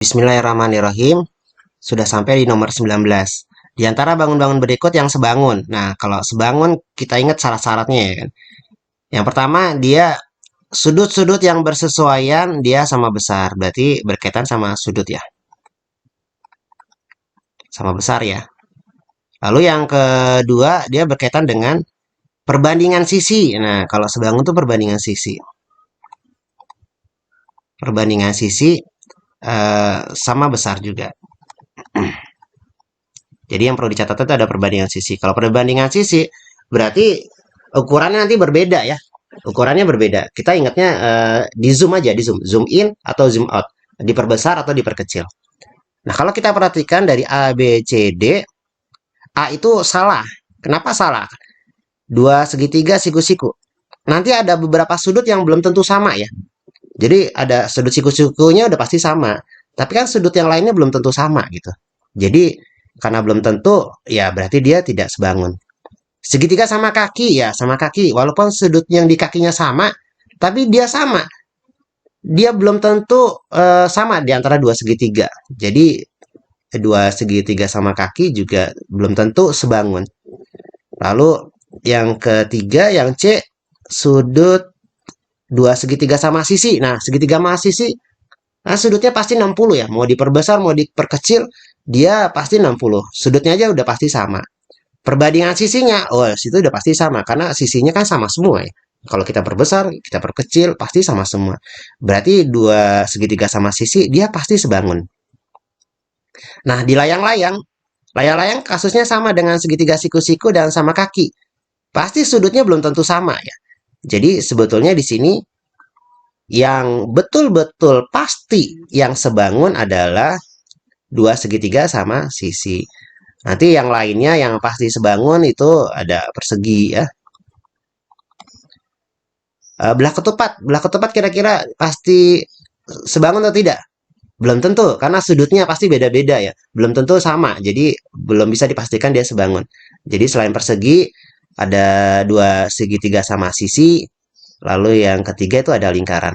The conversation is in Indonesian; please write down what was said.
Bismillahirrahmanirrahim. Sudah sampai di nomor 19. Di antara bangun-bangun berikut yang sebangun. Nah, kalau sebangun kita ingat syarat-syaratnya ya kan. Yang pertama, dia sudut-sudut yang bersesuaian dia sama besar. Berarti berkaitan sama sudut ya. Sama besar ya. Lalu yang kedua, dia berkaitan dengan perbandingan sisi. Nah, kalau sebangun itu perbandingan sisi. Perbandingan sisi sama besar juga. Jadi yang perlu dicatat itu ada perbandingan sisi. Kalau perbandingan sisi berarti ukurannya nanti berbeda ya. Ukurannya berbeda. Kita ingatnya di zoom aja, di zoom, zoom in atau zoom out, diperbesar atau diperkecil. Nah, kalau kita perhatikan dari A, B, C, D, A itu salah. Kenapa salah? Dua segitiga siku-siku. Nanti ada beberapa sudut yang belum tentu sama ya. Jadi ada sudut siku-sikunya udah pasti sama. Tapi kan sudut yang lainnya belum tentu sama gitu. Jadi karena belum tentu, ya berarti dia tidak sebangun. Segitiga sama kaki, ya sama kaki. Walaupun sudut yang di kakinya sama, tapi dia sama. Dia belum tentu sama di antara dua segitiga. Jadi dua segitiga sama kaki juga belum tentu sebangun. Lalu yang ketiga, yang C, sudut dua segitiga sama sisi. Nah, segitiga sama sisi, nah sudutnya pasti 60 ya. Mau diperbesar, mau diperkecil, dia pasti 60. Sudutnya aja udah pasti sama. Perbandingan sisinya, oh situ udah pasti sama karena sisinya kan sama semua ya. Kalau kita perbesar, kita perkecil, pasti sama semua. Berarti dua segitiga sama sisi, dia pasti sebangun. Nah, di layang-layang, layang-layang kasusnya sama dengan segitiga siku-siku dan sama kaki. Pasti sudutnya belum tentu sama ya. Jadi sebetulnya di sini yang betul-betul pasti yang sebangun adalah dua segitiga sama sisi. Nanti yang lainnya yang pasti sebangun itu ada persegi ya. Belah ketupat kira-kira pasti sebangun atau tidak? Belum tentu, karena sudutnya pasti beda-beda ya. Belum tentu sama, jadi belum bisa dipastikan dia sebangun. Jadi selain persegi, ada dua segitiga sama sisi, lalu yang ketiga itu ada lingkaran.